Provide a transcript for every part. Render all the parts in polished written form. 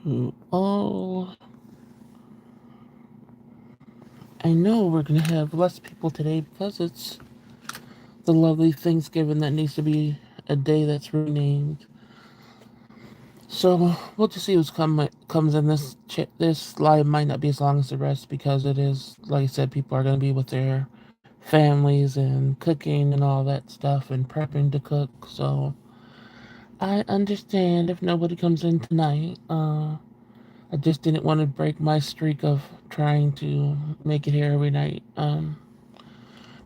Oh, I know we're gonna have less people today because it's the lovely Thanksgiving that needs to be a day that's renamed. So we'll just see who's comes in. This live might not be as long as the rest because it is, like I said, people are gonna be with their families and cooking and all that stuff and prepping to cook. So I understand if nobody comes in tonight. I just didn't want to break my streak of trying to make it here every night.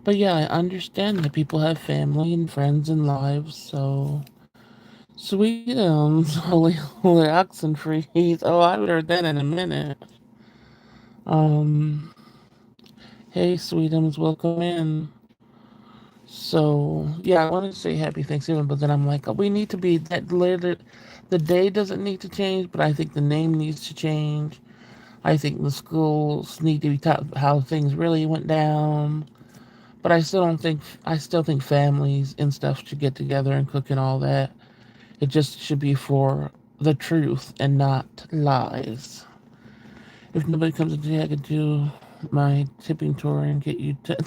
But yeah, I understand that people have family and friends and lives, so Sweetums, holy oxen freeze. Oh, I haven't heard that in a minute. Um, hey Sweetums, welcome in. So yeah, I wanted to say Happy Thanksgiving, but then I'm like, we need to be that later. The day doesn't need to change, but I think the name needs to change. I think the schools need to be taught how things really went down. But I still think families and stuff should get together and cook and all that. It just should be for the truth and not lies. If nobody comes in today, I could do my tipping tour and get you 10,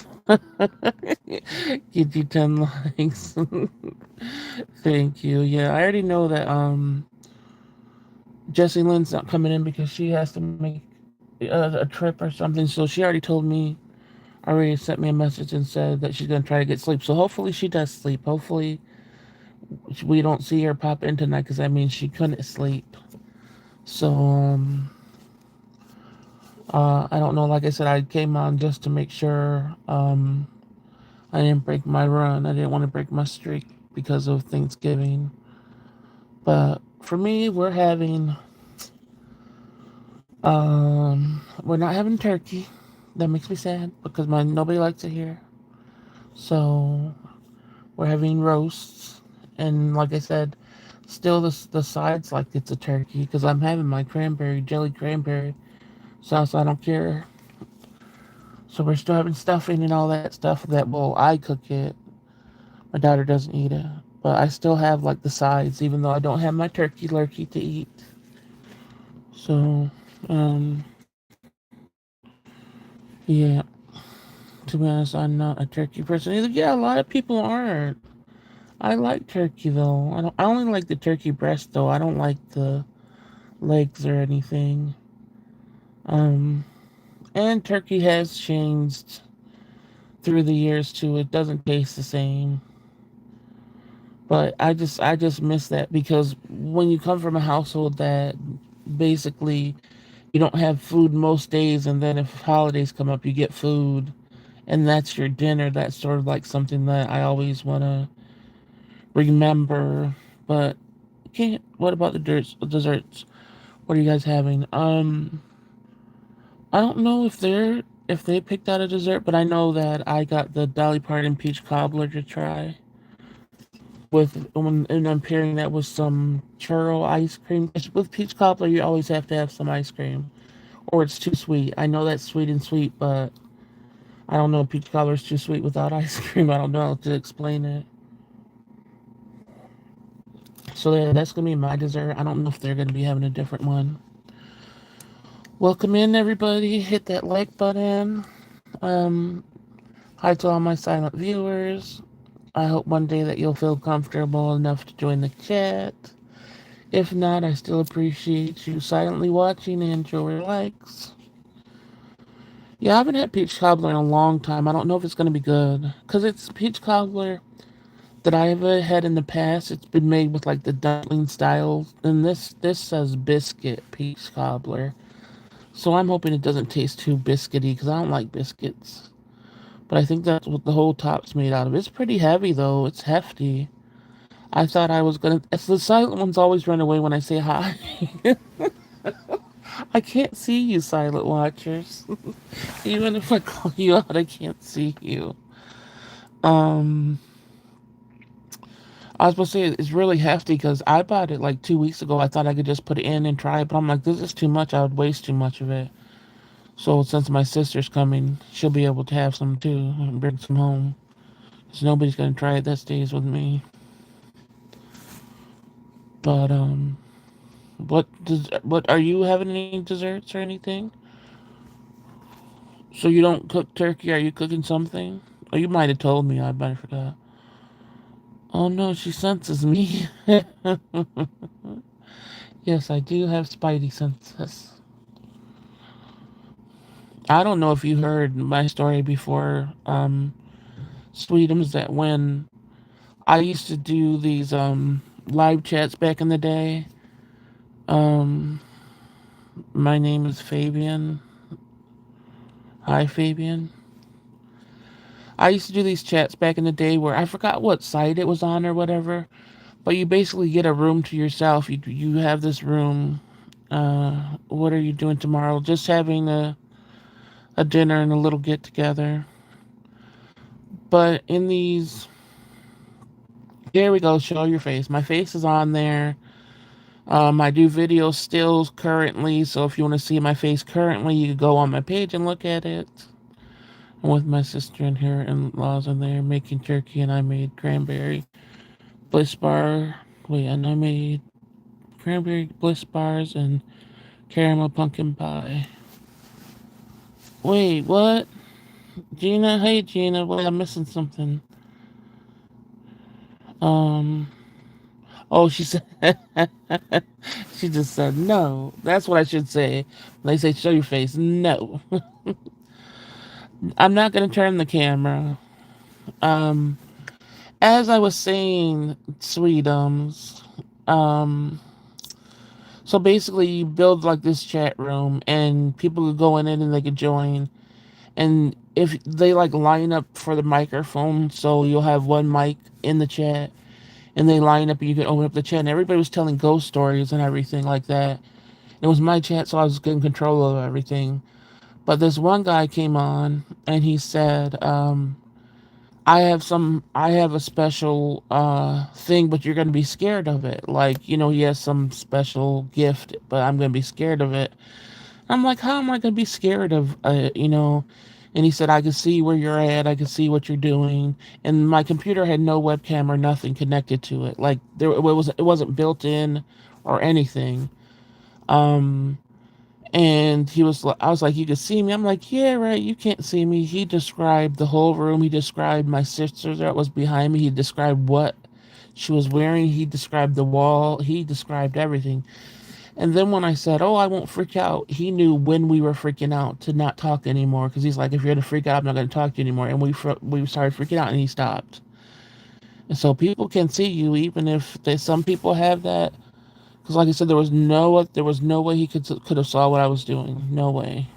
get you 10 likes. Thank you. Yeah, I already know that Jessie Lynn's not coming in because she has to make a trip or something. So she already told me, already sent me a message and said that she's gonna try to get sleep. So hopefully she does sleep. Hopefully we don't see her pop in tonight because that means she couldn't sleep. So I don't know. Like I said, I came on just to make sure I didn't break my run. I didn't want to break my streak because of Thanksgiving. But for me, we're not having turkey. That makes me sad because my nobody likes it here. So we're having roasts, and like I said, still the sides like it's a turkey because I'm having my cranberry jelly cranberry sauce. I don't care. So we're still having stuffing and all that stuff. That well, I cook it. My daughter doesn't eat it, but I still have like the sides, even though I don't have my turkey lurkey to eat. So, um, yeah. To be honest, I'm not a turkey person either. Yeah, a lot of people aren't. I like turkey though. I don't. I only like the turkey breast though. I don't like the legs or anything. Um, and turkey has changed through the years too. It doesn't taste the same. But I just miss that because when you come from a household that basically you don't have food most days, and then if holidays come up, you get food, and that's your dinner. That's sort of like something that I always want to remember. But can't. What about the desserts? What are you guys having? I don't know if they picked out a dessert, but I know that I got the Dolly Parton peach cobbler to try and I'm pairing that with some churro ice cream. With peach cobbler, you always have to have some ice cream, or it's too sweet. I know that's sweet and sweet, but I don't know if peach cobbler is too sweet without ice cream. I don't know how to explain it. So yeah, that's gonna be my dessert. I don't know if they're gonna be having a different one. Welcome in, everybody. Hit that like button. Um, Hi to all my silent viewers. I hope one day that you'll feel comfortable enough to join the chat. If not, I still appreciate you silently watching and your likes. Yeah, I haven't had peach cobbler in a long time. I don't know if it's going to be good. Because it's peach cobbler that I've had in the past. It's been made with like the dumpling style. And this says biscuit peach cobbler. So I'm hoping it doesn't taste too biscuity because I don't like biscuits. But I think that's what the whole top's made out of. It's pretty heavy though. It's hefty. I thought I was gonna. It's the silent ones always run away when I say hi. I can't see you, silent watchers. Even if I call you out, I can't see you. Um, I was supposed to say it's really hefty because I bought it like 2 weeks ago. I thought I could just put it in and try it, but I'm like, this is too much. I would waste too much of it. So since my sister's coming, she'll be able to have some too and bring some home. Because nobody's gonna try it that stays with me. But What are you having any desserts or anything? So you don't cook turkey? Are you cooking something? Oh, you might have told me. I might have forgot. Oh no, she senses me. Yes, I do have spidey senses. I don't know if you heard my story before, Sweetums, that when I used to do these live chats back in the day. Um, my name is Fabian. Hi, Fabian. I used to do these chats back in the day where I forgot what site it was on or whatever, but you basically get a room to yourself. You have this room. What are you doing tomorrow? Just having a dinner and a little get together. But in these, there we go. Show your face. My face is on there. I do video stills currently, so if you want to see my face currently, you can go on my page and look at it. I'm with my sister and her in-laws in there making turkey, and I made cranberry bliss bar. Wait, and I made cranberry bliss bars and caramel pumpkin pie. Wait, what? Gina? Hey, Gina. Wait, I'm missing something. Um. Oh, she said. She just said no. That's what I should say. When they say show your face. No. I'm not gonna turn the camera. Um. As I was saying, Sweetums. Um. So basically, you build like this chat room, and people could go in it and they could join. And if they like line up for the microphone, so you'll have one mic in the chat, and they line up, and you can open up the chat. And everybody was telling ghost stories and everything like that. It was my chat, so I was getting control of everything. But this one guy came on, and he said, I have a special thing, but you're gonna be scared of it. Like, he has some special gift, but I'm gonna be scared of it. I'm like, how am I gonna be scared of And he said, I can see where you're at, I can see what you're doing. And my computer had no webcam or nothing connected to it. Like it wasn't built in or anything. Um and I was like, you can see me. I'm like, yeah, right. You can't see me. He described the whole room. He described my sister that was behind me. He described what she was wearing. He described the wall. He described everything. And then when I said, oh, I won't freak out, he knew when we were freaking out to not talk anymore. Because he's like, if you're going to freak out, I'm not going to talk to you anymore. And we started freaking out and he stopped. And so people can see you, even if some people have that. Because like I said, there was no way he could have saw what I was doing. No way.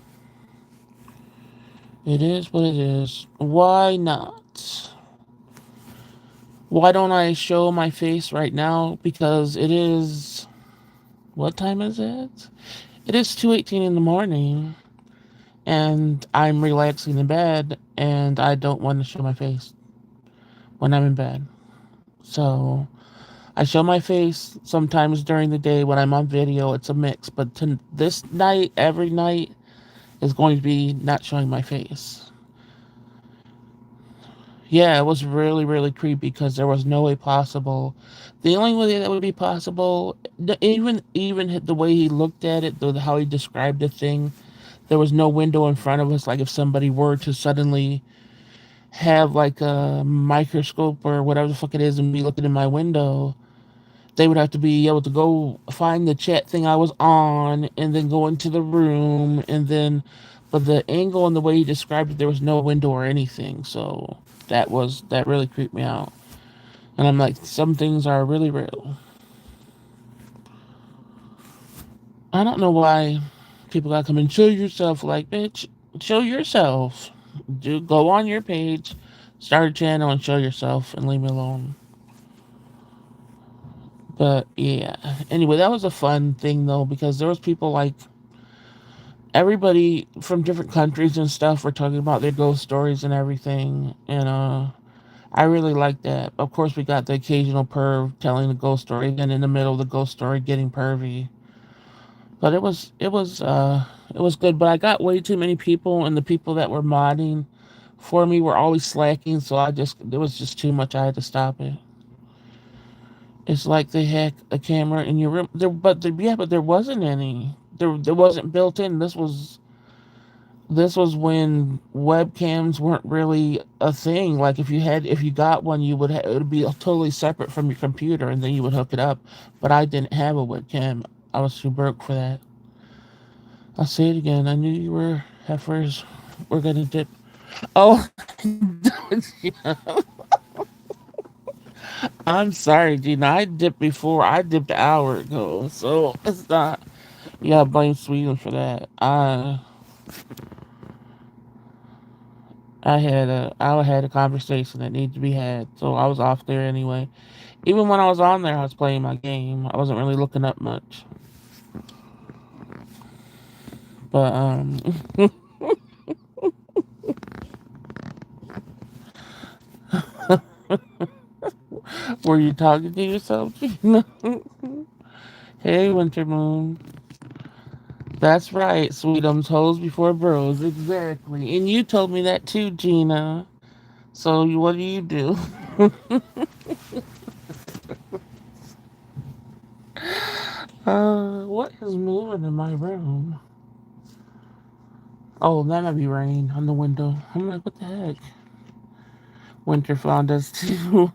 It is what it is. Why not? Why don't I show my face right now? Because it is. What time is it? It is 2:18 in the morning, and I'm relaxing in bed, and I don't want to show my face when I'm in bed. So I show my face sometimes during the day when I'm on video. It's a mix, but this night, every night, is going to be not showing my face. Yeah, it was really, really creepy because there was no way possible. The only way that would be possible, even the way he looked at it, how he described the thing, there was no window in front of us. Like if somebody were to suddenly have like a microscope or whatever the fuck it is and be looking in my window, they would have to be able to go find the chat thing I was on and then go into the room and then, but the angle and the way he described it, there was no window or anything. So that really creeped me out. And I'm like, some things are really real. I don't know why people gotta come and show yourself. Like, bitch, show yourself. Go on your page, start a channel, and show yourself, and leave me alone. But yeah. Anyway, that was a fun thing though because there was people like everybody from different countries and stuff were talking about their ghost stories and everything, and I really like that. Of course, we got the occasional perv telling the ghost story, and in the middle of the ghost story, getting pervy. But it was good. But I got way too many people, and the people that were modding for me were always slacking. So it was just too much. I had to stop it. It's like they had a camera in your room. But there wasn't any. There wasn't built in. This was when webcams weren't really a thing. Like if you got one, it would be totally separate from your computer, and then you would hook it up. But I didn't have a webcam. I was too broke for that. I'll say it again. I knew you were heifers. We're gonna dip. Oh, I'm sorry, Gina. I dipped before. I dipped an hour ago, so it's not. Yeah, blame Sweden for that. I had a conversation that needed to be had, so I was off there anyway. Even when I was on there, I was playing my game. I wasn't really looking up much. But were you talking to yourself? Hey, Winter Moon. That's right, Sweetums, hoes before bros, exactly. And you told me that too, Gina. So what do you do? What is moving in my room? Oh, that might be rain on the window. I'm like, what the heck? Winter found us too.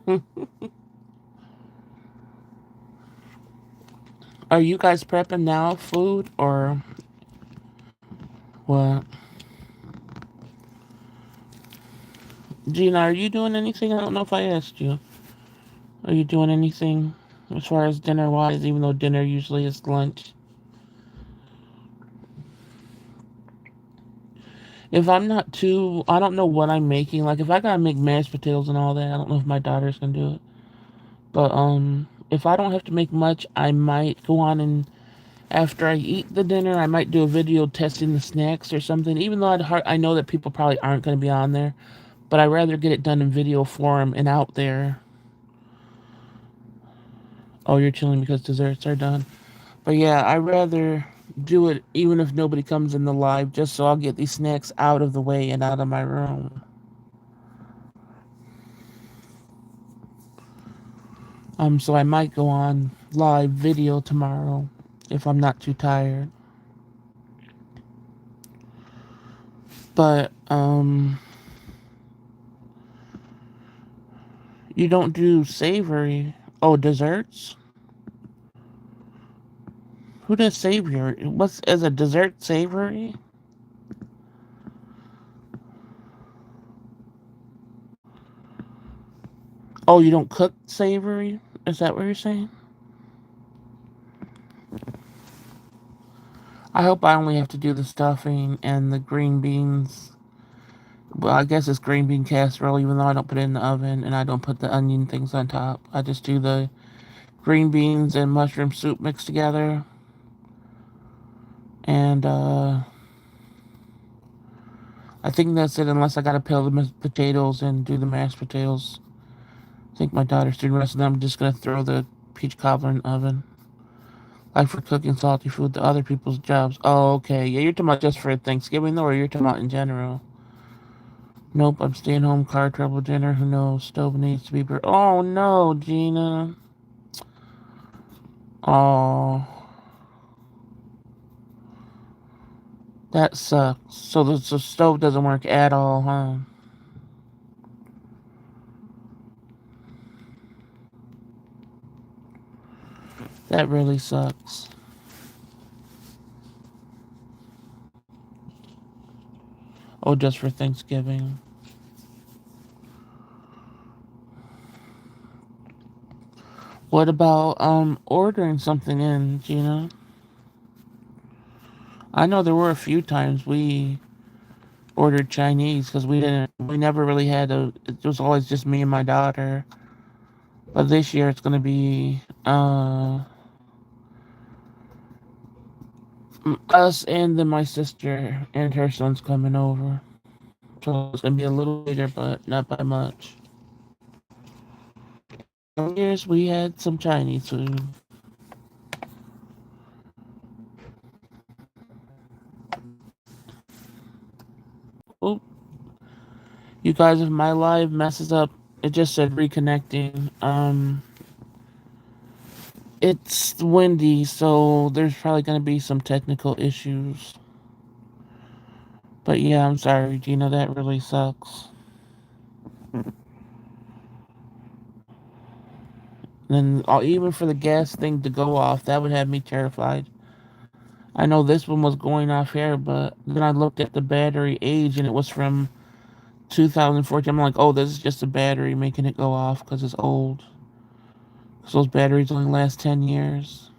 Are you guys prepping now, food or what? Gina, are you doing anything? I don't know if I asked you. Are you doing anything as far as dinner wise, even though dinner usually is lunch? If I'm not too, I don't know what I'm making. Like if I gotta make mashed potatoes and all that, I don't know if my daughters can do it. But if I don't have to make much, I might go on and after I eat the dinner, I might do a video testing the snacks or something. Even though I know that people probably aren't going to be on there, but I'd rather get it done in video form and out there. Oh, you're chilling because desserts are done. But yeah, I'd rather do it even if nobody comes in the live, just so I'll get these snacks out of the way and out of my room. So I might go on live video tomorrow if I'm not too tired. But you don't do savory. Oh, desserts? Who does savory? What's as a dessert savory? Oh, you don't cook savory? Is that what you're saying? I hope I only have to do the stuffing and the green beans. Well, I guess it's green bean casserole, even though I don't put it in the oven and I don't put the onion things on top. I just do the green beans and mushroom soup mixed together. And I think that's it, unless I gotta peel the potatoes and do the mashed potatoes. I think my daughter's doing the rest of them. I'm just gonna throw the peach cobbler in the oven. Like for cooking salty food to other people's jobs. Oh, okay. Yeah, you're talking about just for Thanksgiving, though, or you're talking about in general? Nope, I'm staying home. Car trouble dinner. Who knows? Stove needs to be. Oh no, Gina. Oh, that sucks. So the stove doesn't work at all, huh? That really sucks. Oh, just for Thanksgiving. What about ordering something in, Gina? I know there were a few times we ordered Chinese because we never really had a. It was always just me and my daughter. But this year it's gonna be us and then my sister and her son's coming over. So it's gonna be a little later, but not by much. Some years we had some Chinese food. Oh, you guys, if my live messes up, it just said reconnecting. It's windy, so there's probably going to be some technical issues. But yeah, I'm sorry, Gina, that really sucks. And even for the gas thing to go off, that would have me terrified. I know this one was going off here, but then I looked at the battery age and it was from 2014. I'm like, oh, this is just a battery making it go off because it's old. Because those batteries only last 10 years.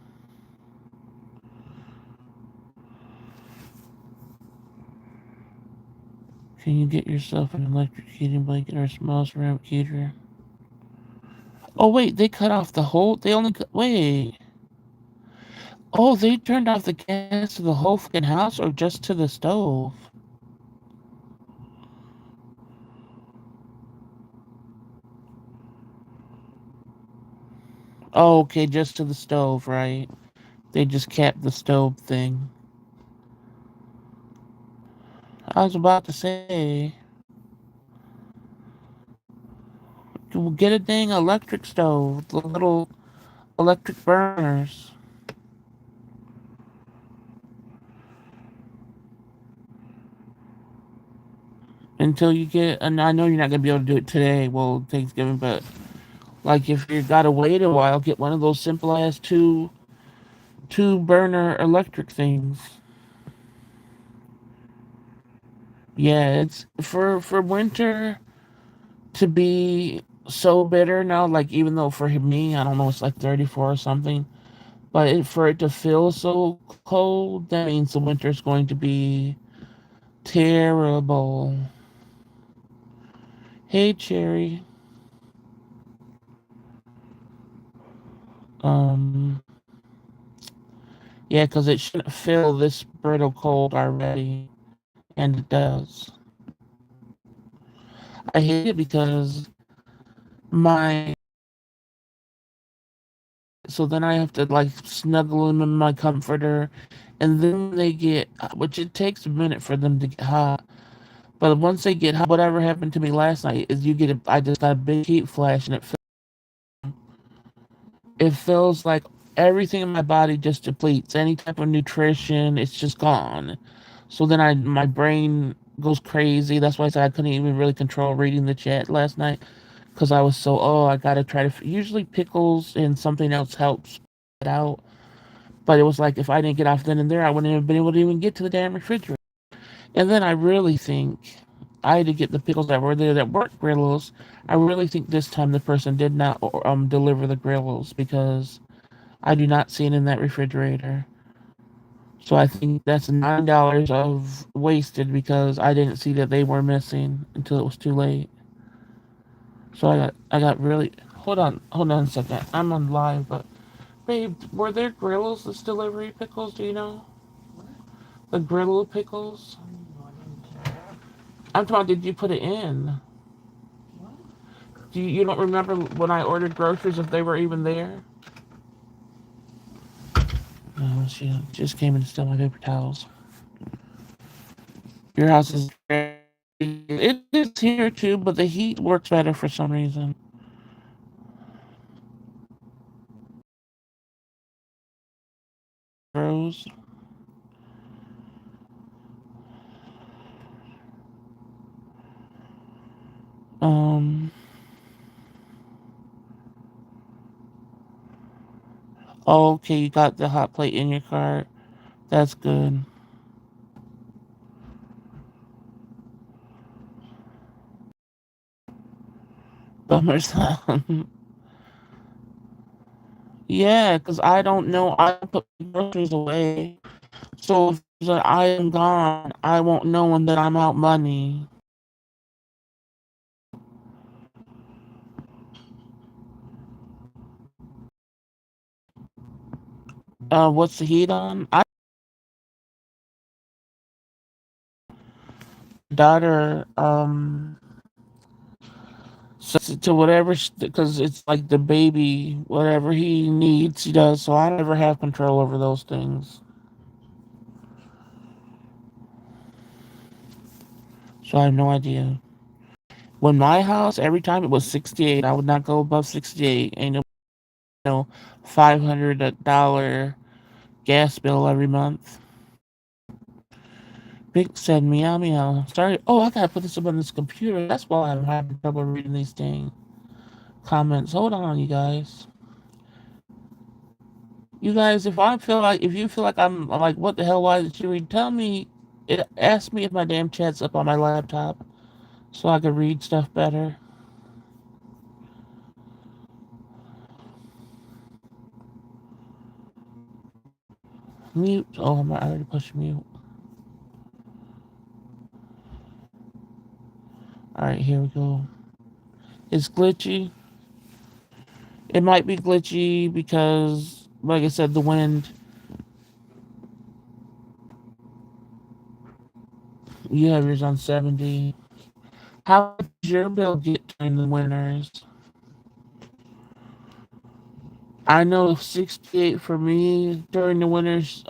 Can you get yourself an electric heating blanket or a small ceramic heater? Oh, wait, they cut off the whole. They only. Wait. Oh, they turned off the gas to the whole fucking house or just to the stove? Oh, okay, just to the stove, right? They just capped the stove thing. I was about to say, get a dang electric stove, the little electric burners. Until you get, and I know you're not gonna be able to do it today, well, Thanksgiving, but like if you gotta wait a while, get one of those simple ass two burner electric things. Yeah, it's for winter to be so bitter now. Like even though for me, I don't know, it's like 34 or something, but for it to feel so cold, that means the winter's going to be terrible. Hey, Cherry. Um, yeah, because it shouldn't feel this brittle cold already, and it does. I hate it because my so then I have to like snuggle them in my comforter, and then they get, which it takes a minute for them to get hot. But once they get hot, whatever happened to me last night is I just got a big heat flash, and it feels like everything in my body just depletes. Any type of nutrition, it's just gone. So then my brain goes crazy. That's why I said I couldn't even really control reading the chat last night because I was so, oh, I gotta try to. Usually pickles and something else helps it out. But it was like if I didn't get off then and there, I wouldn't have been able to even get to the damn refrigerator. And then I really think I had to get the pickles that were there that weren't Grillos. I really think this time the person did not deliver the Grillos because I do not see it in that refrigerator. So I think that's $9 of wasted because I didn't see that they were missing until it was too late. So I got really, hold on a second. I'm on live, but babe, were there Grillos this delivery pickles? Do you know the Grillo pickles? I'm talking. Did you put it in? You don't remember when I ordered groceries if they were even there? No, she just came in to steal my paper towels. Your house is it is here too, but the heat works better for some reason. Rose. Um. Oh, okay, you got the hot plate in your cart. That's good. Bummer son. Yeah, because I don't know. I put groceries away. So if I am gone, I won't know when that I'm out money. What's the heat on? I daughter sets it to whatever because it's like the baby whatever he needs he does. So I never have control over those things. So I have no idea. When my house, every time it was 68, I would not go above 68. Ain't no $500 gas bill every month. Big said meow meow. Sorry. Oh, I gotta put this up on this computer. That's why I'm having trouble reading these dang comments. Hold on, you guys. You guys, if you feel like I'm like, what the hell? Why did you read? Tell me. Ask me if my damn chat's up on my laptop so I can read stuff better. Mute. Oh, I already pushed mute. All right, here we go. It's glitchy. It might be glitchy because, like I said, the wind. You have yours on 70. How does your bill get during the winters? I know 68 for me during the winters.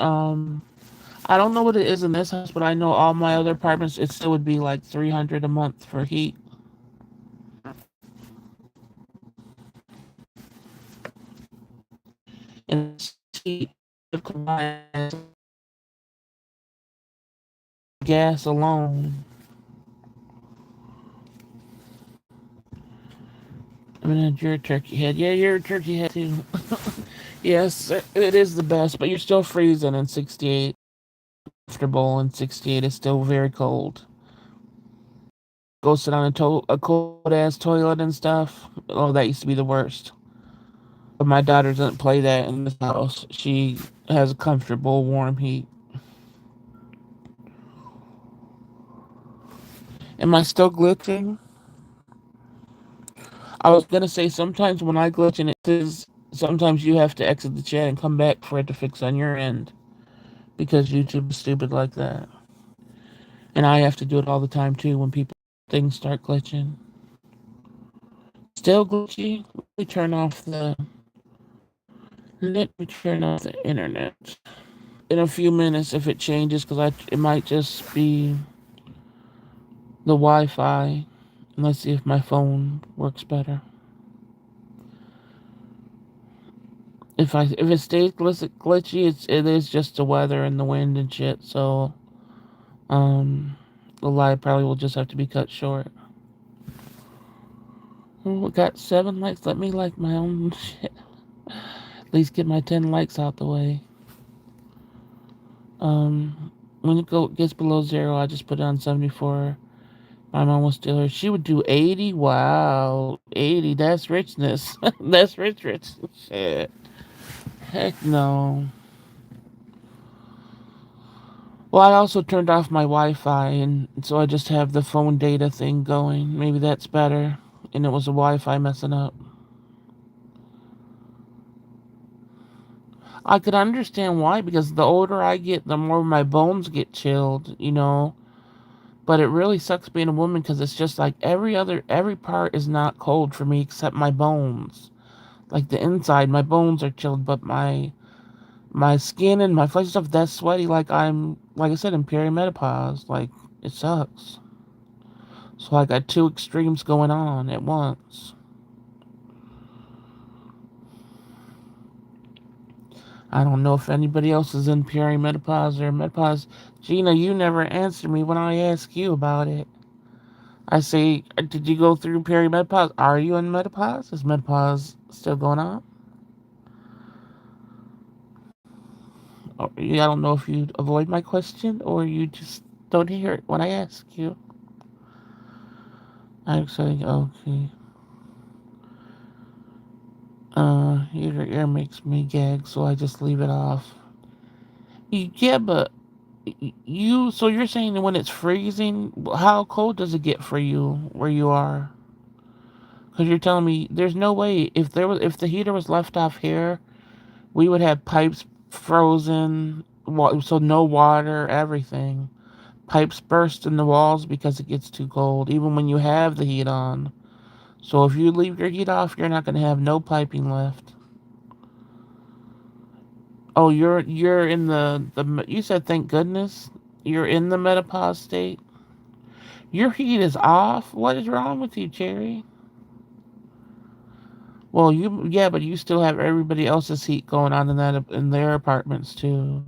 I don't know what it is in this house, but I know all my other apartments, it still would be like 300 a month for heat. And heat, gas alone. I mean, you're a turkey head. Yeah, you're a turkey head too. Yes, it is the best, but you're still freezing in 68. Comfortable in 68 is still very cold. Go sit on a cold ass toilet and stuff. Oh, that used to be the worst. But my daughter doesn't play that in this house. She has a comfortable warm heat. Am I still glitching? I was gonna say sometimes when I glitch and it says sometimes you have to exit the chat and come back for it to fix on your end because YouTube is stupid like that. And I have to do it all the time too when people things start glitching. Still glitchy? Let me turn off the internet. In a few minutes if it changes because it might just be the Wi-Fi. Let's see if my phone works better. If it stays glitchy, it is just the weather and the wind and shit. So the live probably will just have to be cut short. Oh, we got 7 likes. Let me like my own shit. At least get my 10 likes out the way. When gets below 0, I just put it on 74. My mom was still here. She would do 80. Wow, 80. That's richness. That's rich shit. Heck no. Well, I also turned off my Wi-Fi, and so I just have the phone data thing going. Maybe that's better. And it was the Wi-Fi messing up. I could understand why, because the older I get, the more my bones get chilled, you know. But it really sucks being a woman because it's just like every part is not cold for me except my bones. Like the inside, my bones are chilled, but my skin and my flesh stuff that's sweaty. Like I said, in perimenopause. Like it sucks. So I got two extremes going on at once. I don't know if anybody else is in perimenopause or menopause. Gina, you never answer me when I ask you about it. I say, did you go through perimenopause? Are you in menopause? Is menopause still going on? I don't know if you avoid my question or you just don't hear it when I ask you. I'm saying, okay. Your ear makes me gag, so I just leave it off. Yeah, but so you're saying that when it's freezing, how cold does it get for you where you are? Because you're telling me there's no way if the heater was left off here, we would have pipes frozen, so no water, everything. Pipes burst in the walls because it gets too cold, even when you have the heat on. So if you leave your heat off, you're not going to have no piping left. Oh, you're in the you said thank goodness you're in the menopause state. Your heat is off. What is wrong with you, Cherry? Well, yeah, but you still have everybody else's heat going on in their apartments too.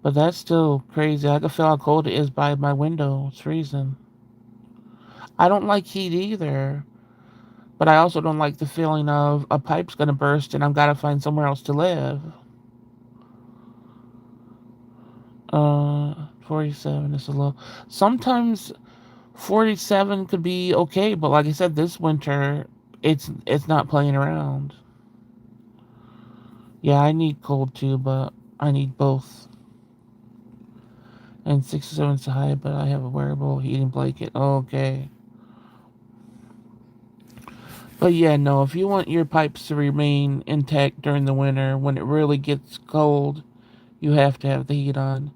But that's still crazy. I can feel how cold it is by my window. It's freezing. I don't like heat either, but I also don't like the feeling of a pipe's gonna burst and I've got to find somewhere else to live. 47 is a low. Sometimes 47 could be okay, but like I said, this winter, it's not playing around. Yeah, I need cold too, but I need both. And 67's high, but I have a wearable heating blanket. Okay. But yeah, no, if you want your pipes to remain intact during the winter, when it really gets cold, you have to have the heat on.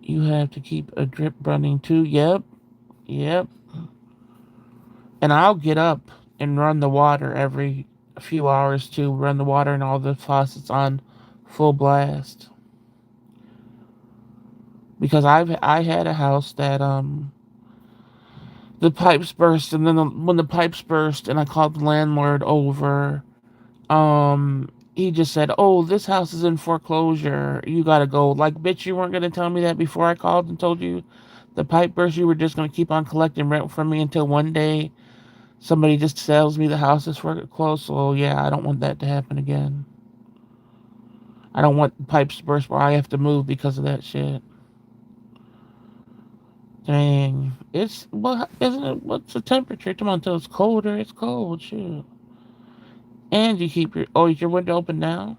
You have to keep a drip running too. Yep, yep. And I'll get up and run the water every few hours too. Run the water and all the faucets on full blast. Because I had a house that the pipes burst, and then when the pipes burst and I called the landlord over, he just said, "Oh, this house is in foreclosure. You gotta go." Like, bitch, you weren't gonna tell me that before I called and told you the pipe burst. You were just gonna keep on collecting rent from me until one day somebody just tells me the house is foreclosed. So yeah, I don't want that to happen again. I don't want pipes to burst where I have to move because of that shit. Dang, it's what isn't it? What's the temperature? Come on, until it's colder. It's cold, shoot. And you keep is your window open now?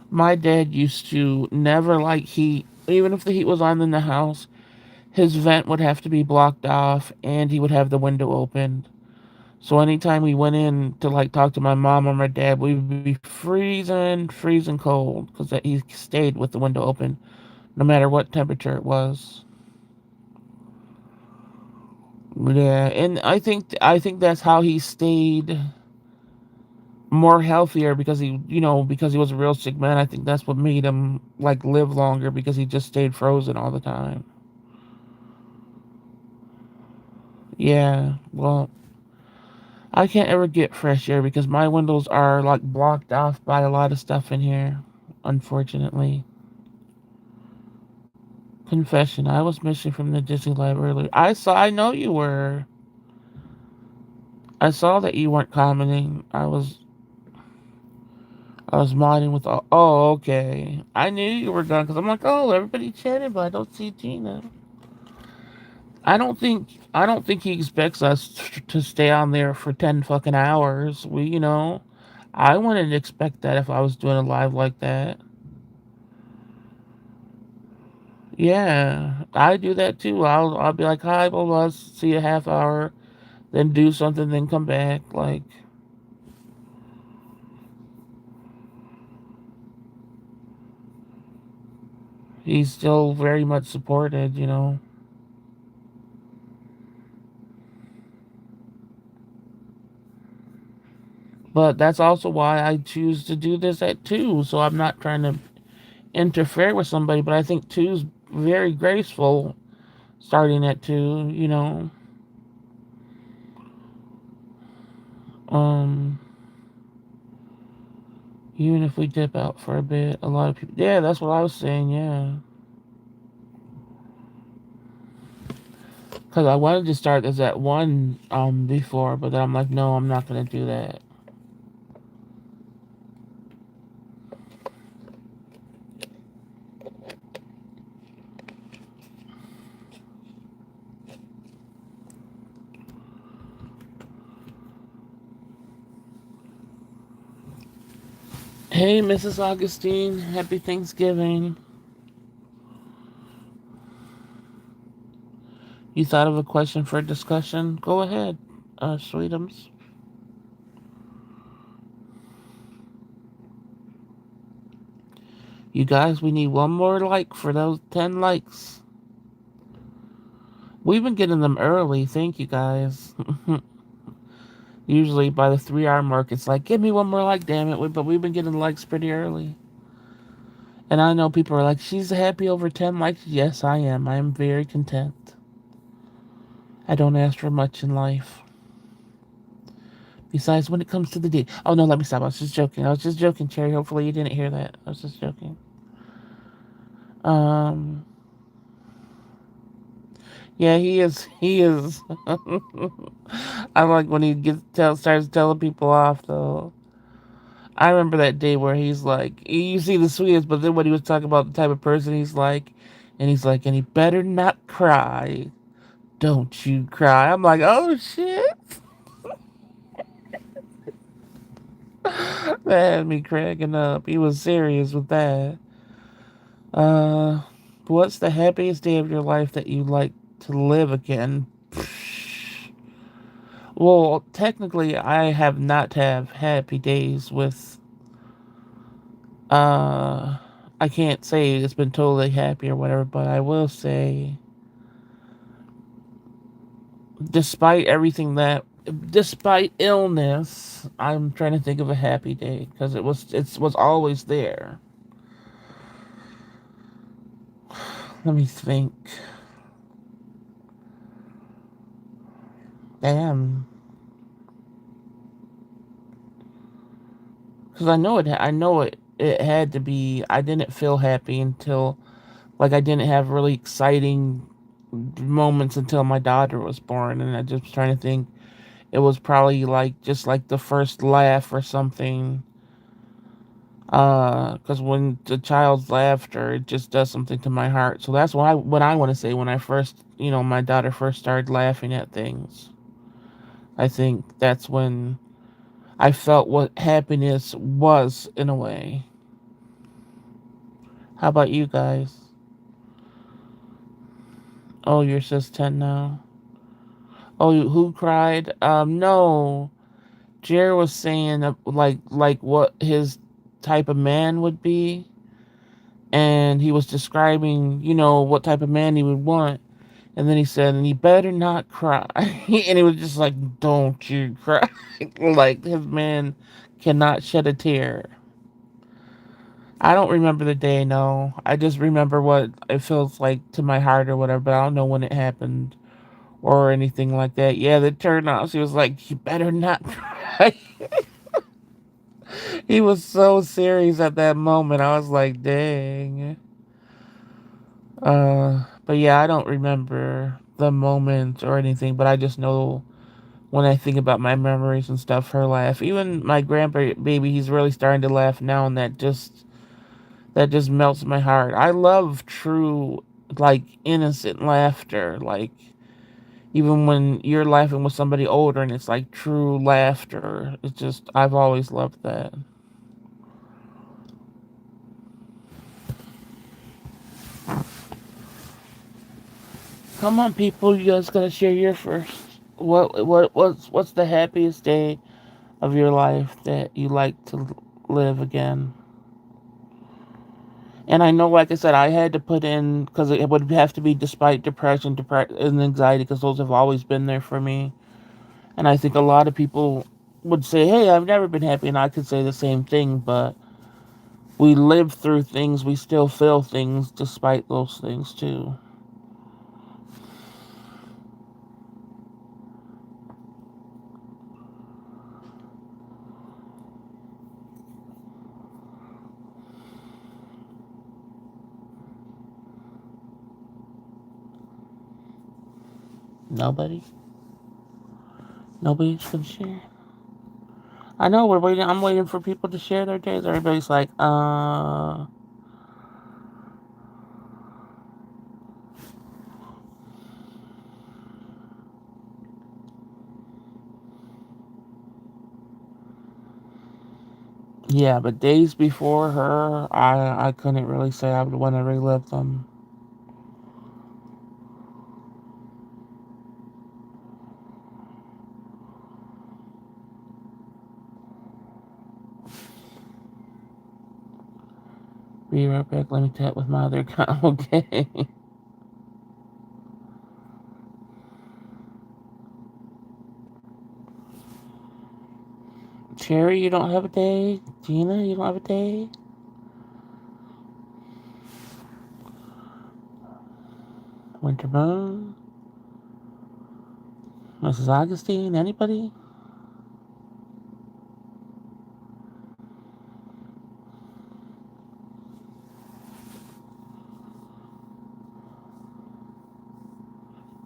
My dad used to never like heat, even if the heat was on in the house. His vent would have to be blocked off, and he would have the window open. So anytime we went in to like talk to my mom or my dad, we would be freezing cold because he stayed with the window open, no matter what temperature it was. Yeah, and I think that's how he stayed more healthier because because he was a real sick man. I think that's what made him like live longer because he just stayed frozen all the time. Yeah, well, I can't ever get fresh air because my windows are like blocked off by a lot of stuff in here, unfortunately. Confession, I was missing from the Disney library earlier. I know you were. I saw that you weren't commenting. I was modding with all. Oh, okay. I knew you were gone because I'm like, oh, everybody chatted, but I don't see Tina. I don't think he expects us to stay on there for 10 fucking hours. I wouldn't expect that if I was doing a live like that. Yeah, I do that too. I'll be like, hi, blah blah, see a half hour, then do something, then come back. Like he's still very much supported. But that's also why I choose to do this at 2, so I'm not trying to interfere with somebody. But I think two's very graceful, starting at 2. Um, Even if we dip out for a bit, a lot of people. Yeah, that's what I was saying. Yeah, because I wanted to start this at 1 before, but then I'm like, no, I'm not gonna do that. Hey, Mrs. Augustine, happy Thanksgiving. You thought of a question for discussion? Go ahead, Sweetums. You guys, we need one more like for those 10 likes. We've been getting them early. Thank you, guys. Usually by the 3 hour mark, it's like, give me one more like, damn it. But we've been getting likes pretty early. And I know people are like, she's happy over 10 likes. Yes, I am. I am very content. I don't ask for much in life. Besides, when it comes to the date. Oh, no, let me stop. I was just joking. I was just joking, Cherry. Hopefully you didn't hear that. I was just joking. Um, yeah, he is. He is. I like when he starts telling people off, though. I remember that day where he's like, you see the sweetest, but then when he was talking about the type of person he's like, and he better not cry. Don't you cry. I'm like, oh shit. That had me cracking up. He was serious with that. Uh, what's the happiest day of your life that you like to live again? Well, technically, I have not have happy days with, uh, I can't say it's been totally happy or whatever, but I will say, despite everything despite illness, I'm trying to think of a happy day because it was always there. Let me think. Damn. Because I know it had to be. I didn't feel happy until, like, I didn't have really exciting moments until my daughter was born, and I just was trying to think. It was probably like just like the first laugh or something. Because when the child's laughter, it just does something to my heart. So that's what I want to say when I first, my daughter first started laughing at things. I think that's when I felt what happiness was in a way. How about you guys? Oh, you're just 10 now. Oh, who cried? No. Jer was saying like what his type of man would be, and he was describing, what type of man he would want. And then he said, and he better not cry. And he was just like, don't you cry. Like his man cannot shed a tear. I don't remember the day, no. I just remember what it feels like to my heart or whatever, but I don't know when it happened or anything like that. Yeah, the turn out, she was like, you better not cry. He was so serious at that moment. I was like, dang. But yeah, I don't remember the moment or anything, but I just know when I think about my memories and stuff, her laugh. Even my grandbaby, he's really starting to laugh now, and that just melts my heart. I love true, like, innocent laughter. Like, even when you're laughing with somebody older and it's like true laughter. It's just, I've always loved that. Come on, people, you guys gotta share your first. What's the happiest day of your life that you like to live again? And I know, like I said, I had to put in because it would have to be despite depression, and anxiety, because those have always been there for me. And I think a lot of people would say, "Hey, I've never been happy," and I could say the same thing. But we live through things, we still feel things despite those things too. Nobody, nobody's gonna share. I know we're waiting. I'm waiting for people to share their days. Everybody's like, yeah. But days before her, I couldn't really say I would want to relive them. Be right back. Let me chat with my other account. Okay. Cherry, you don't have a day. Gina, you don't have a day. Winter Moon. Mrs. Augustine, anybody?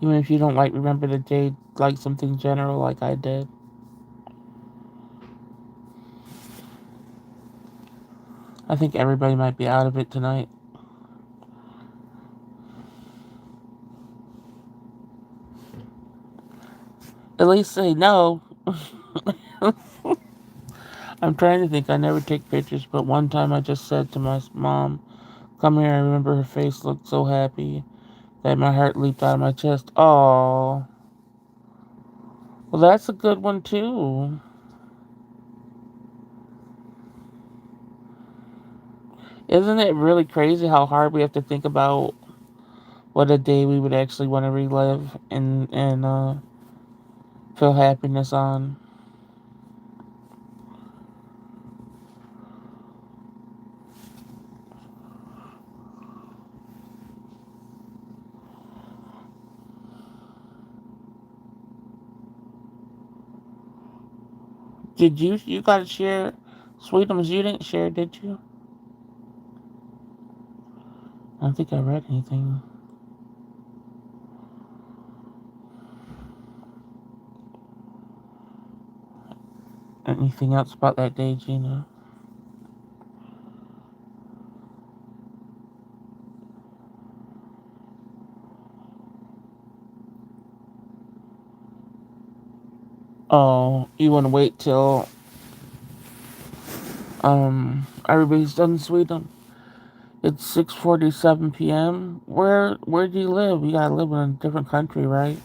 Even if you don't like remember the day, like something general like I did. I think everybody might be out of it tonight. At least say no. I'm trying to think. I never take pictures, but one time I just said to my mom, "Come here." I remember her face looked so happy that my heart leaped out of my chest. Oh, well, that's a good one too. Isn't it really crazy how hard we have to think about what a day we would actually want to relive and feel happiness on? Did you got to share, Sweetums? You didn't share, did you? I don't think I read anything. Anything else about that day, Gina? Oh, you want to wait till everybody's done, Sweden? It's 6:47 p.m. Where do you live? You gotta live in a different country, right?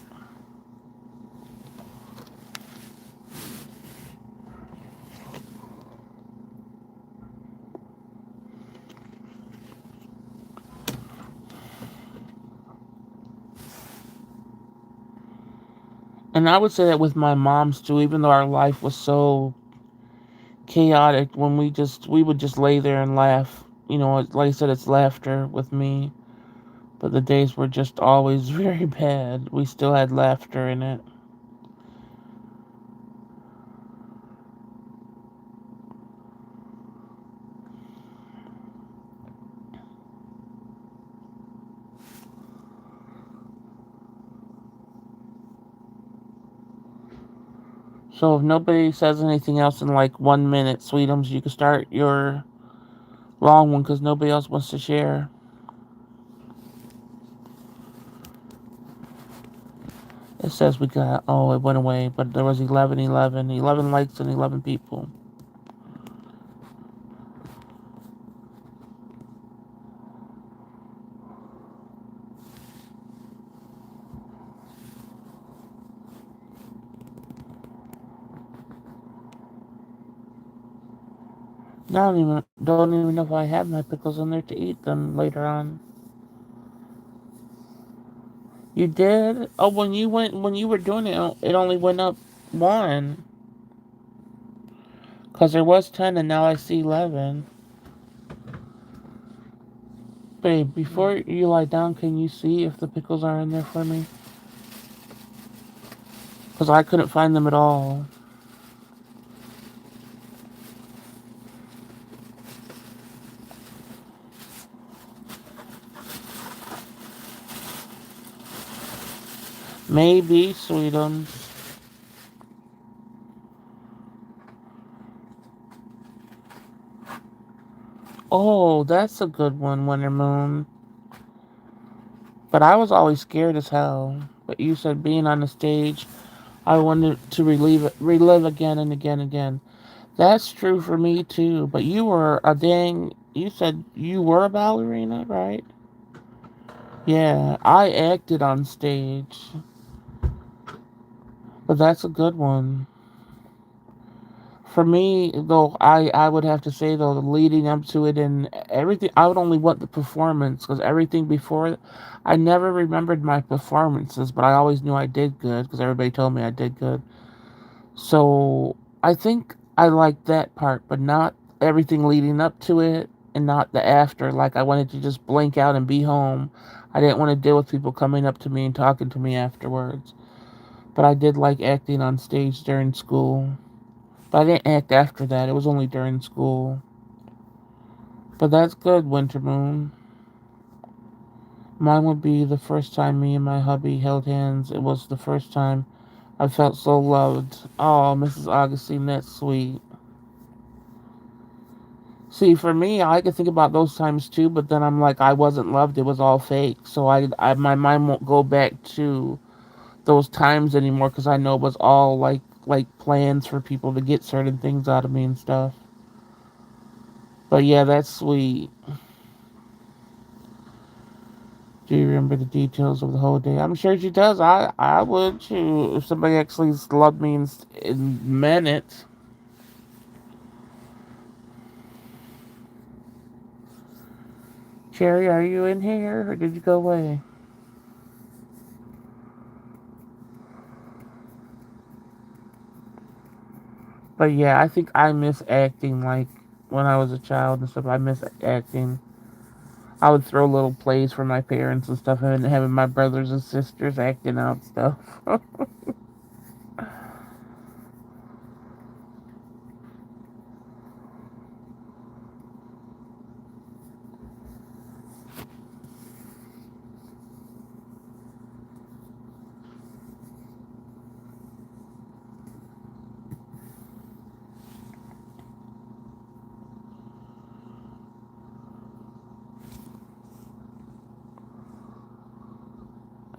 And I would say that with my mom's too, even though our life was so chaotic, when we would just lay there and laugh. Like I said, it's laughter with me. But the days were just always very bad. We still had laughter in it. So if nobody says anything else in like 1 minute, Sweetums, you can start your long one because nobody else wants to share. It says we got, oh, it went away, but there was 11, 11, 11 likes and 11 people. Now I don't even know if I have my pickles in there to eat them later on. You did? Oh, when you were doing it, it only went up one. Because there was 10 and now I see 11. Babe, before you lie down, can you see if the pickles are in there for me? Because I couldn't find them at all. Maybe, Sweetums. Oh, that's a good one, Winter Moon. But I was always scared as hell. But you said being on the stage, I wanted to relive again and again and again. That's true for me too. But you were a dang. You said you were a ballerina, right? Yeah, I acted on stage, but that's a good one. For me, though, I would have to say though, leading up to it and everything, I would only want the performance because everything before, I never remembered my performances, but I always knew I did good because everybody told me I did good. So I think I liked that part, but not everything leading up to it and not the after. Like I wanted to just blink out and be home. I didn't want to deal with people coming up to me and talking to me afterwards. But I did like acting on stage during school. But I didn't act after that. It was only during school. But that's good, Winter Moon. Mine would be the first time me and my hubby held hands. It was the first time I felt so loved. Oh, Mrs. Augustine, that's sweet. See, for me, I could think about those times too, but then I'm like, I wasn't loved. It was all fake. So my mind won't go back to those times anymore because I know it was all like plans for people to get certain things out of me and stuff. But yeah, that's sweet. Do you remember the details of the whole day? I'm sure she does. I would too if somebody actually loved me and meant it. Cherry, are you in here or did you go away? But yeah, I think I miss acting like when I was a child and stuff. I miss acting. I would throw little plays for my parents and stuff and having my brothers and sisters acting out stuff.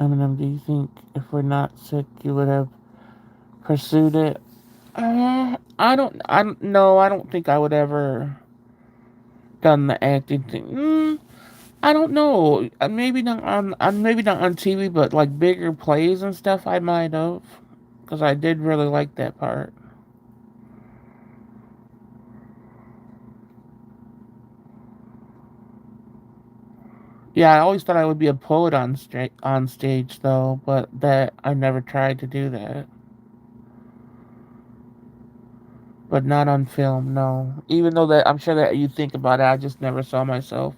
Eminem, do you think if we're not sick, you would have pursued it? I don't think I would ever done the acting thing. I don't know. Maybe not on TV, but like bigger plays and stuff. I might have, because I did really like that part. Yeah, I always thought I would be a poet on stage though, but that I never tried to do that. But not on film, no. Even though that I'm sure that you think about it, I just never saw myself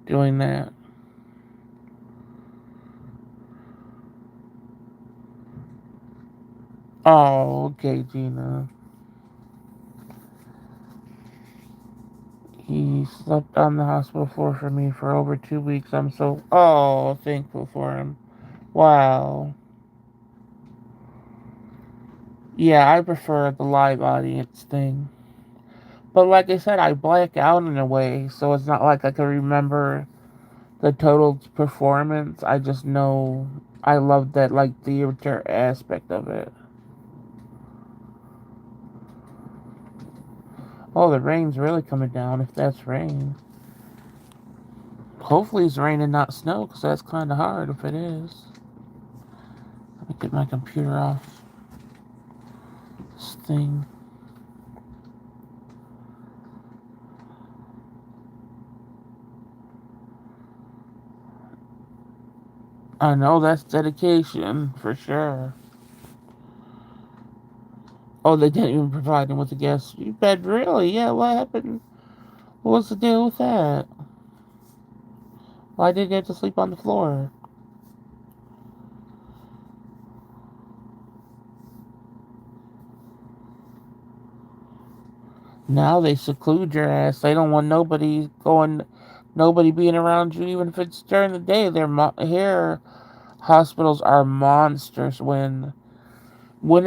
doing that. Oh, okay, Gina. He slept on the hospital floor for me for over 2 weeks. I'm so thankful for him. Wow. Yeah, I prefer the live audience thing. But like I said, I black out in a way, so it's not like I can remember the total performance. I just know I love that like theater aspect of it. Oh, the rain's really coming down. If that's rain, hopefully it's rain and not snow, because that's kind of hard if it is. Let me get my computer off this thing. I know that's dedication for sure. Oh, they didn't even provide him with a guest bed. Really? Yeah. What happened? What's the deal with that? Why did he have to sleep on the floor? Now they seclude your ass. They don't want nobody being around you, even if it's during the day. Here, hospitals are monsters when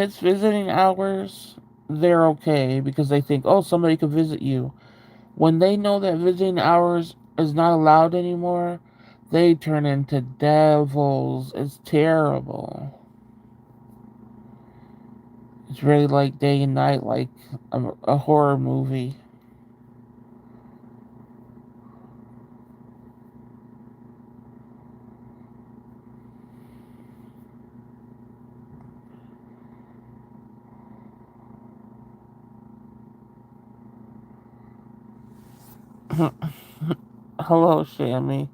it's visiting hours. They're okay because they think, oh, somebody could visit you. When they know that visiting hours is not allowed anymore, they turn into devils. It's terrible. It's really like day and night, like a horror movie. Hello, Shammy.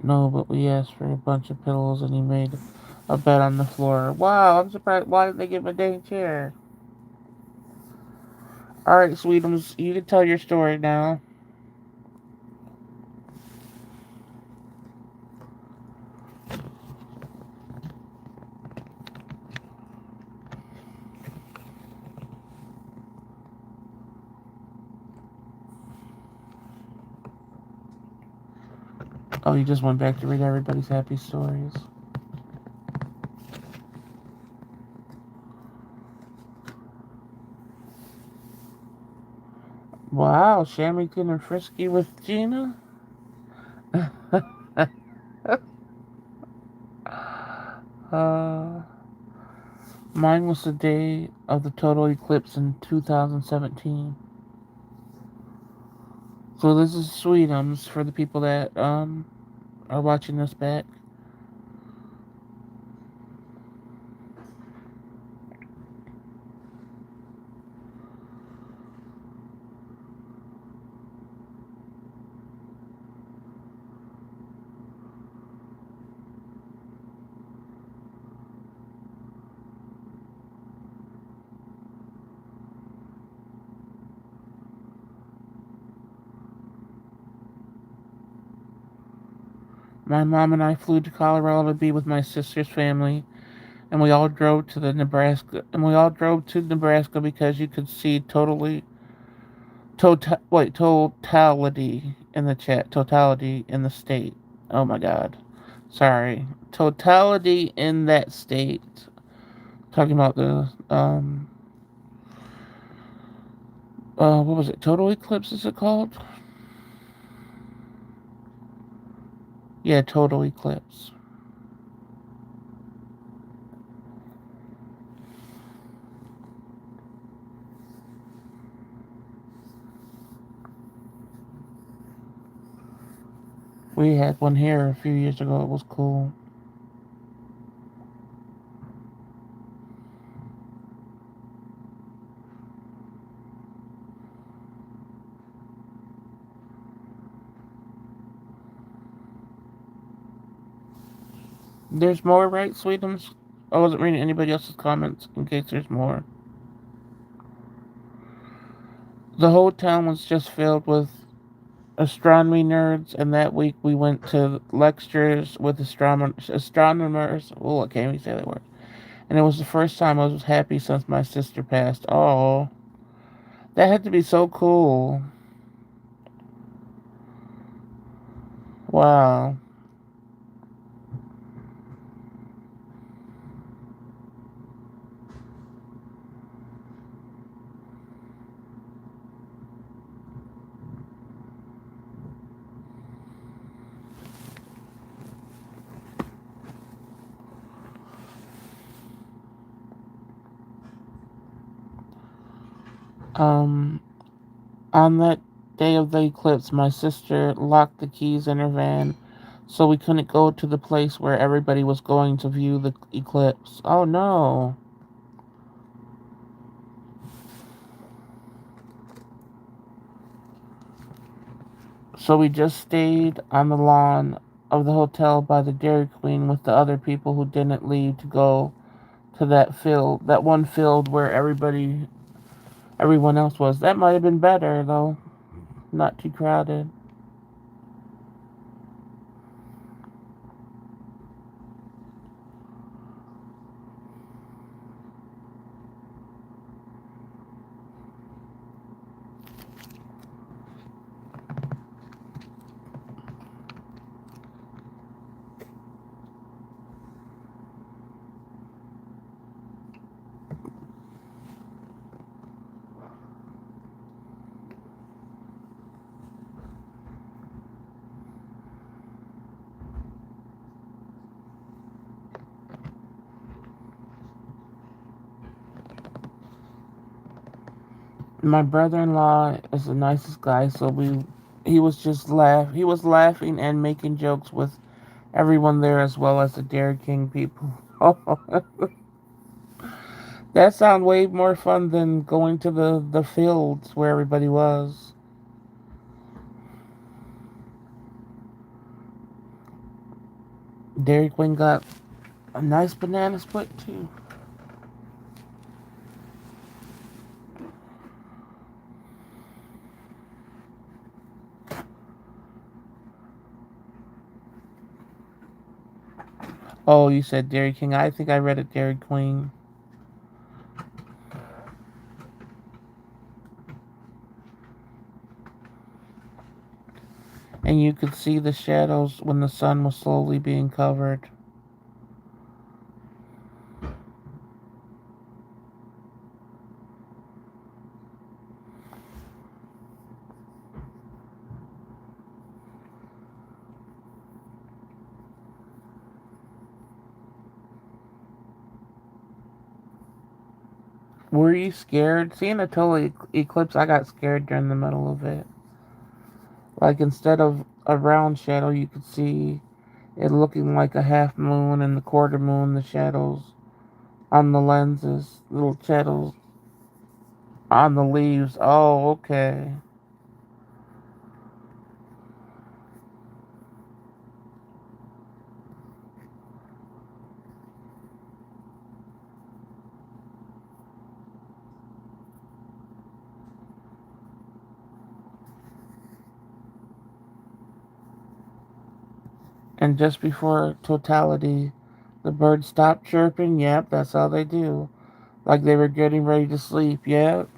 No, but we asked for a bunch of pillows and he made a bed on the floor. Wow, I'm surprised. Why didn't they give him a dang chair? Alright, Sweetums, you can tell your story now. Oh, you just went back to read everybody's happy stories. Wow, Shamington and Frisky with Gina? uh, Mine was the day of the total eclipse in 2017. So this is Sweetums for the people that are watching this back. My mom and I flew to Colorado to be with my sister's family, and we all drove to Nebraska because you could see totality in the chat, totality in the state. Oh my god. Sorry. Totality in that state. Talking about the what was it? Total eclipse is it called? Yeah, total eclipse. We had one here a few years ago. It was cool. There's more, right, Sweetums? I wasn't reading anybody else's comments in case there's more. The whole town was just filled with astronomy nerds, and that week we went to lectures with astronomers. Oh, I can't even say that word. And it was the first time I was happy since my sister passed. Oh, that had to be so cool. Wow. Um, on that day of the eclipse, my sister locked the keys in her van, so we couldn't go to the place where everybody was going to view the eclipse. Oh no. So we just stayed on the lawn of the hotel by the Dairy Queen with the other people who didn't leave to go to that one field where everyone else was. That might have been better though, not too crowded. My brother-in-law is the nicest guy, so he was laughing and making jokes with everyone there as well as the Dairy King people. That sounds way more fun than going to the fields where everybody was. Dairy Queen got a nice banana split too. Oh, you said Dairy King. I think I read it Dairy Queen. and you could see the shadows when the sun was slowly being covered. Were you scared? Seeing a total eclipse, I got scared during the middle of it. Like instead of a round shadow, you could see it looking like a half moon and the quarter moon, the shadows on the lenses, little shadows on the leaves. Oh, okay. And just before totality, the birds stopped chirping. Yep, that's how they do. Like they were getting ready to sleep. Yep.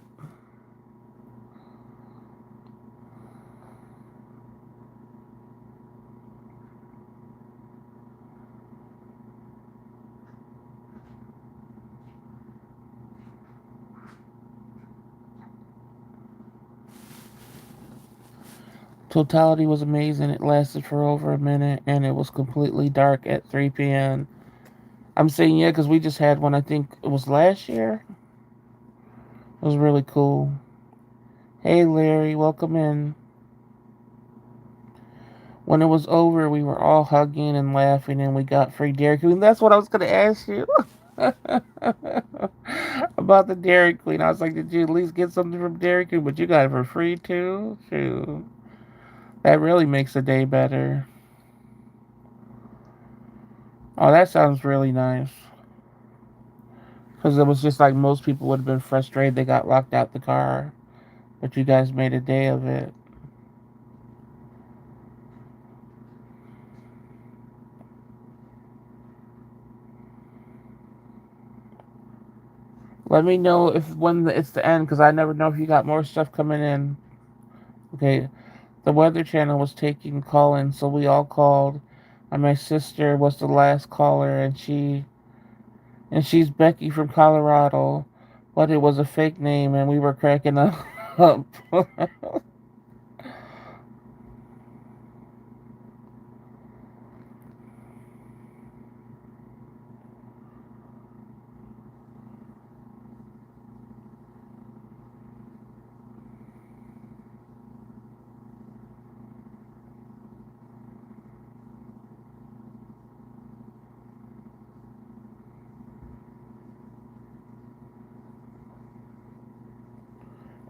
Totality was amazing. It lasted for over a minute and it was completely dark at 3 p.m. I'm saying yeah because we just had one, I think it was last year. It was really cool. Hey Larry, welcome in. When it was over, we were all hugging and laughing and we got free Dairy Queen. That's what I was going to ask you about the Dairy Queen. I was like, did you at least get something from Dairy Queen? But you got it for free too? Shoot. That really makes the day better. Oh, that sounds really nice. Because it was just like most people would have been frustrated they got locked out the car. But you guys made a day of it. Let me know if when it's the end, because I never know if you got more stuff coming in. Okay, the Weather Channel was taking call-ins, so we all called. And my sister was the last caller, and she's Becky from Colorado, but it was a fake name, and we were cracking up.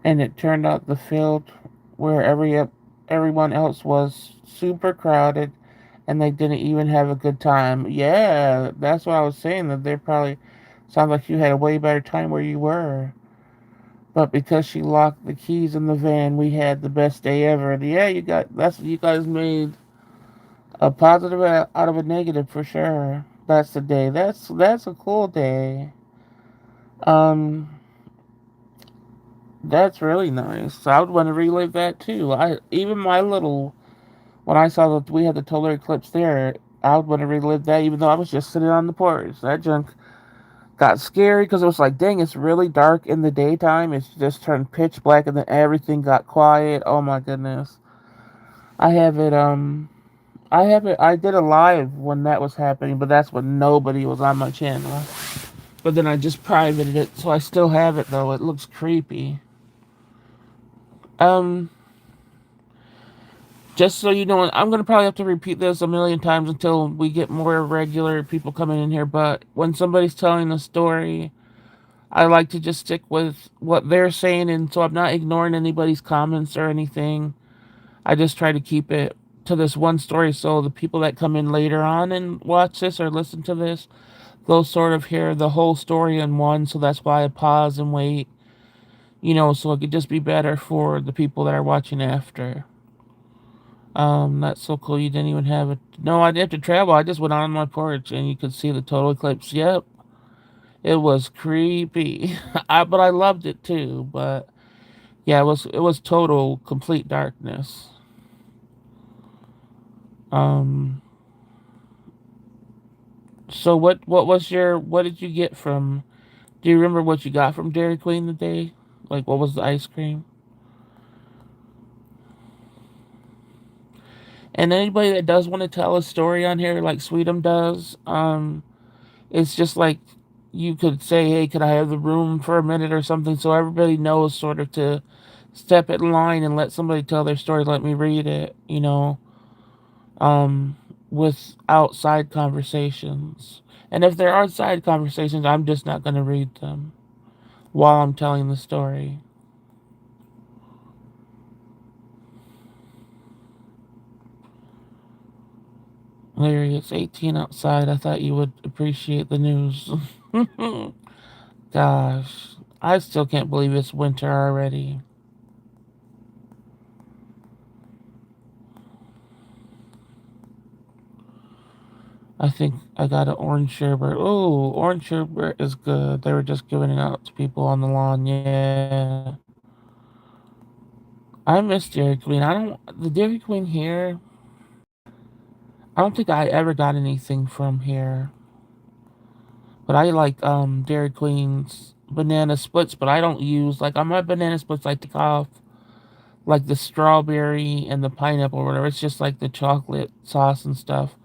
And it turned out the field where everyone else was super crowded, and they didn't even have a good time. Yeah, that's what I was saying. That they probably sounds like you had a way better time where you were. But because she locked the keys in the van, we had the best day ever. And yeah, you guys made a positive out of a negative for sure. That's the day. That's a cool day. Um, that's really nice. I would want to relive that too. I even my little when I saw that we had the total eclipse there, I would want to relive that. Even though I was just sitting on the porch, that junk got scary because it was like, dang, it's really dark in the daytime. It's just turned pitch black, and then everything got quiet. Oh my goodness. I have it. I have it. I did a live when that was happening, but that's when nobody was on my channel. But then I just privated it, so I still have it though. It looks creepy. Um, just so you know, I'm gonna probably have to repeat this a million times until we get more regular people coming in here. But when somebody's telling a story, I like to just stick with what they're saying, and so I'm not ignoring anybody's comments or anything. I just try to keep it to this one story, so the people that come in later on and watch this or listen to this, they'll sort of hear the whole story in one. So that's why I pause and wait, so it could just be better for the people that are watching after. That's so cool. You didn't even have it. No, I didn't have to travel. I just went on my porch and you could see the total eclipse. Yep, it was creepy. But I loved it too. But yeah, it was total complete darkness. Um. So what did you get from? Do you remember what you got from Dairy Queen today? Like what was the ice cream? And anybody that does want to tell a story on here, like Sweet'em does, it's just like you could say, "Hey, could I have the room for a minute or something?" So everybody knows sort of to step in line and let somebody tell their story. Let me read it, um, with outside conversations. And if there are side conversations, I'm just not going to read them while I'm telling the story. Larry, it's 18 outside. I thought you would appreciate the news. Gosh, I still can't believe it's winter already. I think I got an orange sherbet. Oh, orange sherbet is good. They were just giving it out to people on the lawn. Yeah. I miss Dairy Queen. The Dairy Queen here, I don't think I ever got anything from here. But I like Dairy Queen's banana splits, but I don't use, like, on my banana splits, I take off, like, the strawberry and the pineapple or whatever. It's just like the chocolate sauce and stuff.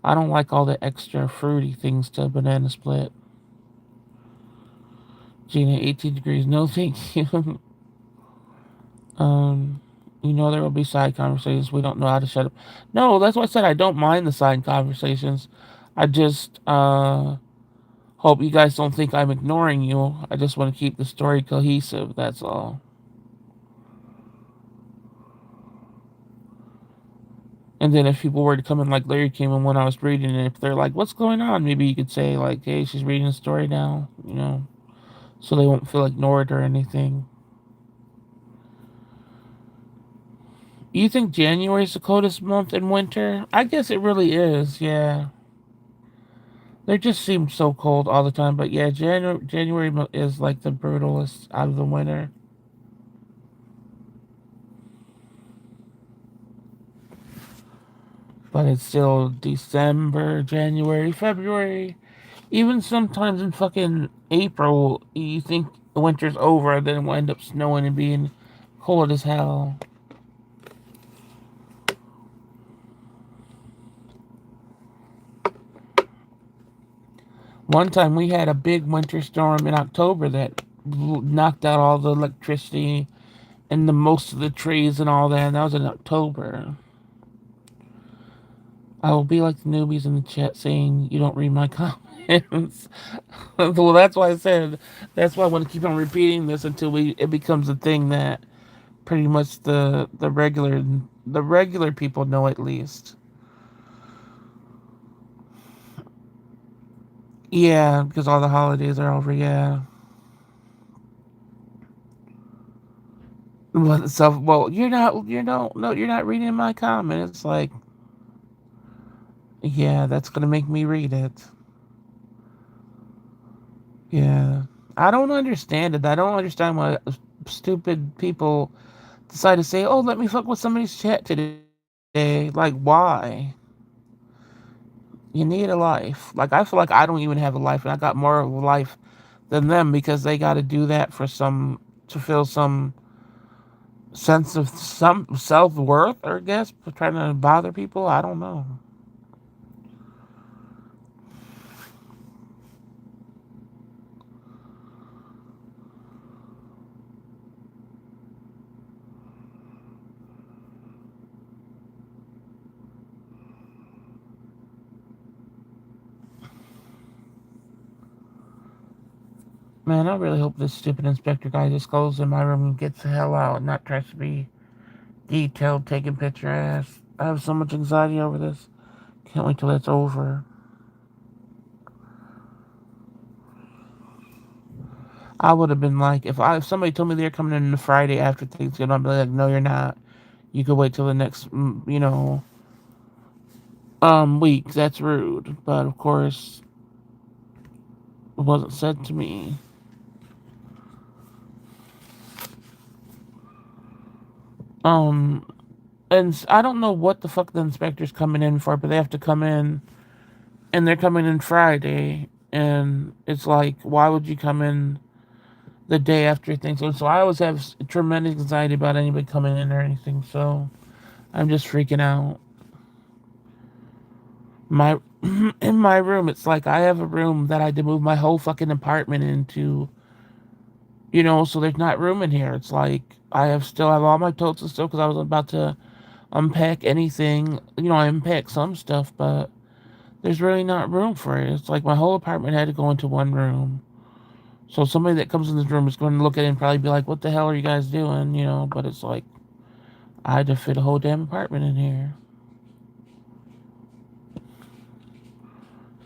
I don't like all the extra fruity things to a banana split. Gina, 18 degrees. No, thank you. um, there will be side conversations. We don't know how to shut up. No, that's what I said. I don't mind the side conversations. I just hope you guys don't think I'm ignoring you. I just want to keep the story cohesive. That's all. And then if people were to come in, like Larry came in when I was reading, and if they're like, "What's going on?" Maybe you could say like, "Hey, she's reading a story now," so they won't feel ignored or anything. You think January is the coldest month in winter? I guess it really is. Yeah, they just seem so cold all the time. But yeah, January is like the brutalest out of the winter. But it's still December, January, February. Even sometimes in fucking April, you think the winter's over, then it will end up snowing and being cold as hell. One time we had a big winter storm in October that knocked out all the electricity and the most of the trees and all that, and that was in October. I will be like the newbies in the chat saying you don't read my comments. Well, that's why I said that's why I want to keep on repeating this until it becomes a thing that pretty much the regular people know at least. Yeah, because all the holidays are over. Yeah. Well, you're not reading my comment. It's like, yeah, that's gonna make me read it. Yeah, I don't understand it. I don't understand why stupid people decide to say, "Oh, let me fuck with somebody's chat today." Like, why? You need a life. Like, I feel like I don't even have a life, and I got more of a life than them because they got to do that to feel some sense of some self worth, or I guess, for trying to bother people. I don't know. Man, I really hope this stupid inspector guy just goes in my room and gets the hell out and not tries to be detailed, taking picture ass. I have so much anxiety over this. Can't wait till it's over. I would have been like, if somebody told me they're coming in the Friday after Thanksgiving, I'd be like, no, you're not. You could wait till the next, week. That's rude. But of course, it wasn't said to me. Um, And I don't know what the fuck the inspector's coming in for, but they have to come in, and they're coming in Friday, and it's like, why would you come in the day after things? So I always have tremendous anxiety about anybody coming in or anything. So I'm just freaking out. My in my room, it's like I have a room that I had to move my whole fucking apartment into. So there's not room in here. It's like I still have all my totes and stuff because I was about to unpack anything. I unpack some stuff, but there's really not room for it. It's like my whole apartment had to go into one room. So somebody that comes in this room is going to look at it and probably be like, "What the hell are you guys doing?" But it's like I had to fit a whole damn apartment in here.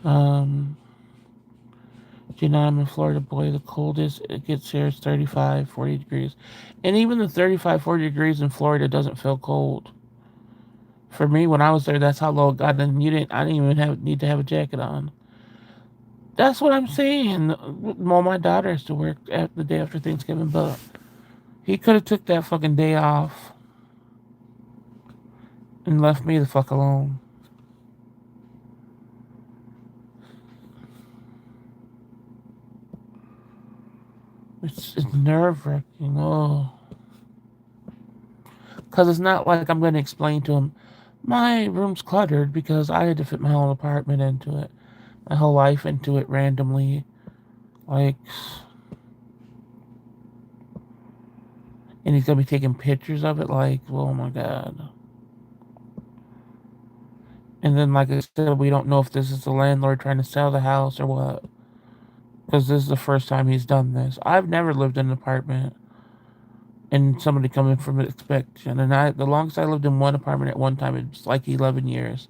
Um, I'm in Florida, boy. The coldest it gets here is 35, 40 degrees, and even the 35, 40 degrees in Florida doesn't feel cold. For me, when I was there, that's how low it got, and I didn't even need to have a jacket on. That's what I'm saying. Well, my daughter has to work the day after Thanksgiving, but he could have took that fucking day off and left me the fuck alone. It's nerve wracking. Oh, because it's not like I'm going to explain to him my room's cluttered because I had to fit my whole apartment into it, my whole life into it randomly. Like, and he's gonna be taking pictures of it. Like, oh my god. And then, like I said, we don't know if this is the landlord trying to sell the house or what. Because this is the first time he's done this. I've never lived in an apartment and somebody coming from an inspection. And the longest I lived in one apartment at one time, it was like 11 years.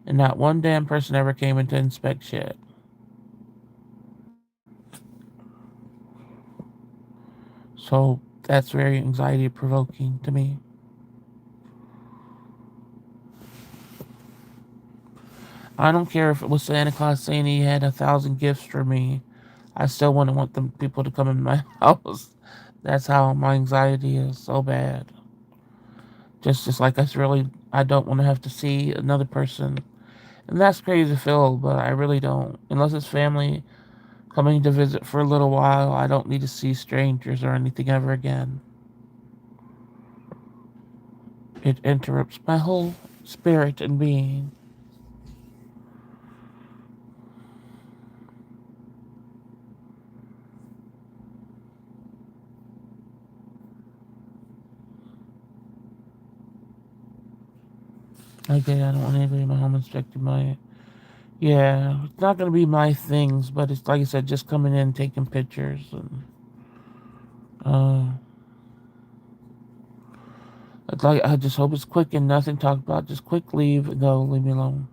And not one damn person ever came in to inspect shit. So that's very anxiety provoking to me. I don't care if it was Santa Claus saying he had 1,000 gifts for me. I still wouldn't want them people to come in my house. That's how my anxiety is so bad. Just like I don't want to have to see another person. And that's crazy to feel, but I really don't. Unless it's family coming to visit for a little while, I don't need to see strangers or anything ever again. It interrupts my whole spirit and being. Okay, I don't want anybody in my home inspecting my. Yeah, it's not gonna be my things, but it's like I said, just coming in, taking pictures, and uh, I just hope it's quick and nothing talk about. Just quick leave and go, leave me alone.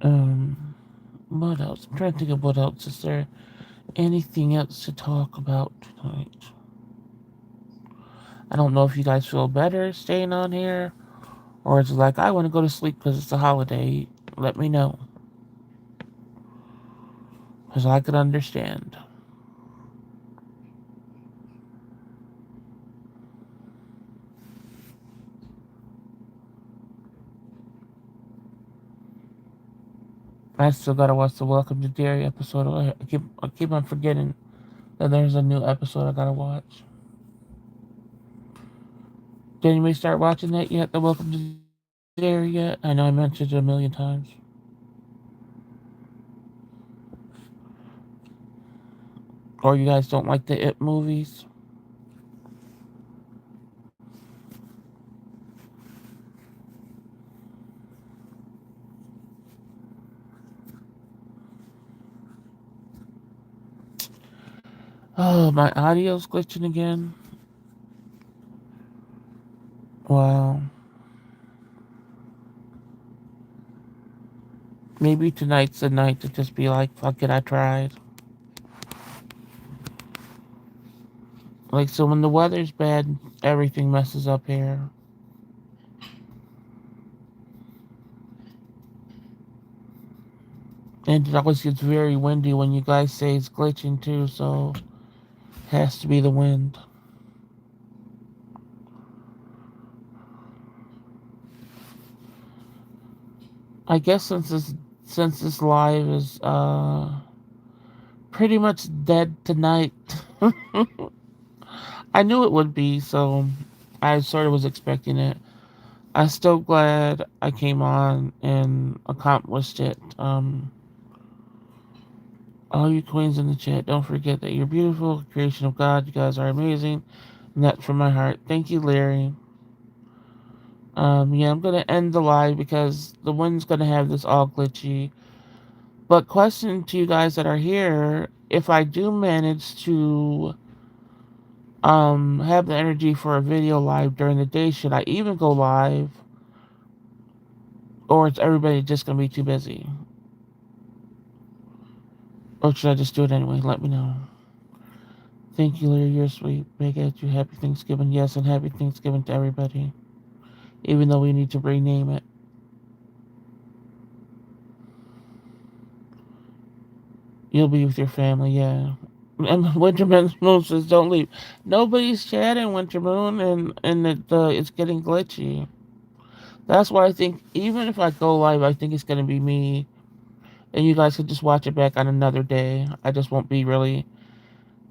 Um, what else? I'm trying to think of what else. Is there anything else to talk about tonight? I don't know if you guys feel better staying on here, or it's like I want to go to sleep because it's a holiday. Let me know, because I could understand. I still gotta watch the Welcome to Dairy episode. I keep on forgetting that there's a new episode I gotta watch. Did anybody start watching that yet? The Welcome to Dairy yet? I know I mentioned it a million times. Or you guys don't like the It movies? Oh, my audio's glitching again. Wow. Maybe tonight's the night to just be like, fuck it, I tried. Like, so when the weather's bad, everything messes up here. And it always gets very windy when you guys say it's glitching too, so has to be the wind. I guess since this live is pretty much dead tonight. I knew it would be, so I sort of was expecting it. I'm still glad I came on and accomplished it. All you queens in the chat, don't forget that you're beautiful, creation of God. You guys are amazing, and that's from my heart. Thank you, Larry. Yeah, I'm gonna end the live because the wind's gonna have this all glitchy. But question to you guys that are here: if I do manage to have the energy for a video live during the day, should I even go live, or is everybody just gonna be too busy, or should I just do it anyway? Let me know. Thank you, Larry. You're sweet. Big at you. Happy Thanksgiving. Yes, and happy Thanksgiving to everybody. Even though we need to rename it. You'll be with your family, yeah. And Winter Moon says, "Don't leave." Nobody's chatting, Winter Moon, and it's getting glitchy. That's why I think even if I go live, I think it's gonna be me, and you guys can just watch it back on another day. I just won't be really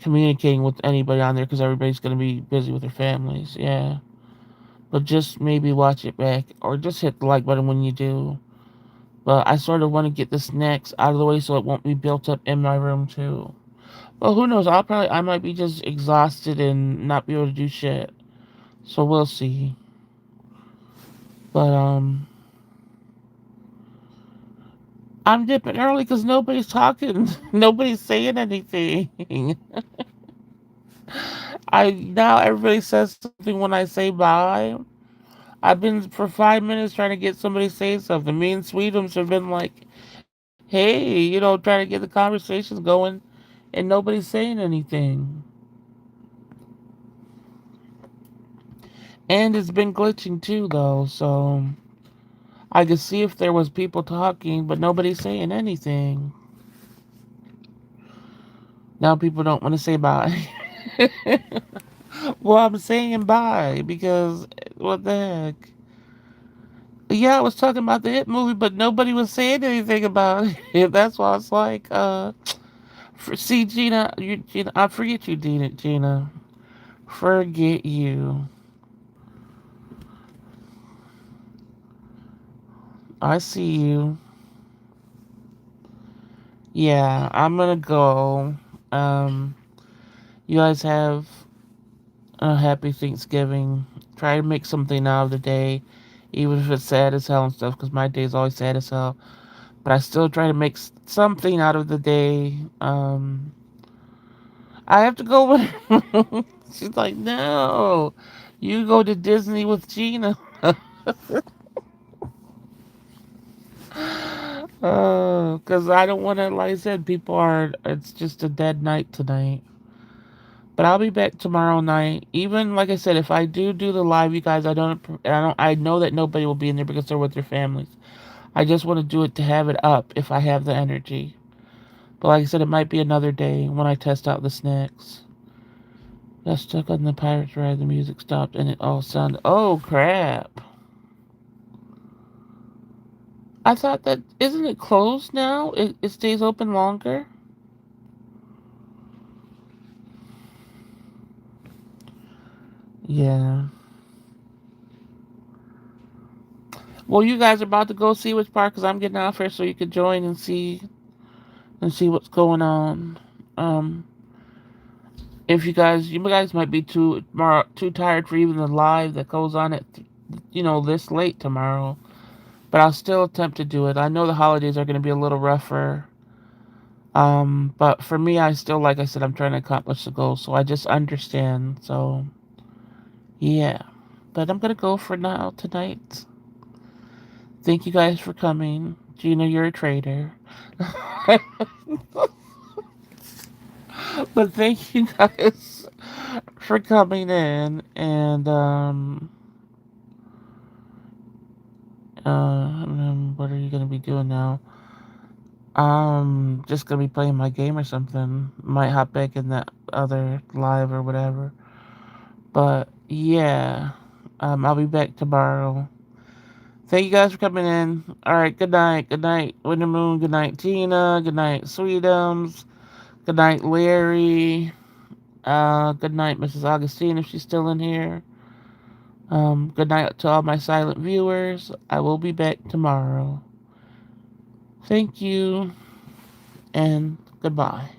communicating with anybody on there because everybody's gonna be busy with their families. Yeah, but just maybe watch it back or just hit the like button when you do. But I sort of want to get the snacks out of the way so it won't be built up in my room too. Well, who knows? I might be just exhausted and not be able to do shit. So we'll see. But I'm dipping early because nobody's talking. Nobody's saying anything. I now everybody says something when I say bye. I've been for 5 minutes trying to get somebody to say something. Me and Sweetums have been like, "Hey," trying to get the conversations going, and nobody's saying anything. And it's been glitching too, though. So I could see if there was people talking, but nobody's saying anything. Now people don't want to say bye. Well, I'm saying bye because what the heck? Yeah, I was talking about the hit movie, but nobody was saying anything about it. That's why I was like, see, Gina, Gina, I forget you, Gina. Forget you. I see you. Yeah, I'm gonna go. Um, you guys have a happy Thanksgiving. Try to make something out of the day, even if it's sad as hell and stuff, because my day is always sad as hell. But I still try to make something out of the day. I have to go with. She's like, no, you go to Disney with Gina. Because I don't want to, like I said, people are. It's just a dead night tonight. But I'll be back tomorrow night. Even like I said, if I do the live, you guys, I know that nobody will be in there because they're with their families. I just want to do it to have it up if I have the energy. But like I said, it might be another day when I test out the snacks. Got stuck on the Pirates ride. The music stopped and it all sounded. Oh crap! I thought that isn't it closed now? It stays open longer. Yeah. Well, you guys are about to go see which part because I'm getting off here so you can join and see what's going on. Um, if you guys might be too tired for even the live that goes on at this late tomorrow, but I'll still attempt to do it. I know the holidays are going to be a little rougher. But for me, I still, like I said, I'm trying to accomplish the goal, so I just understand. So yeah, but I'm gonna go for now tonight. Thank you guys for coming. Gina, you're a traitor. But thank you guys for coming in and what are you gonna be doing now? Just gonna be playing my game or something. Might hop back in that other live or whatever. But yeah, I'll be back tomorrow. Thank you guys for coming in. All right, good night. Good night, Winter Moon. Good night, Tina. Good night, Sweetums. Good night, Larry. Good night, Mrs. Augustine, if she's still in here. Good night to all my silent viewers. I will be back tomorrow. Thank you, and goodbye.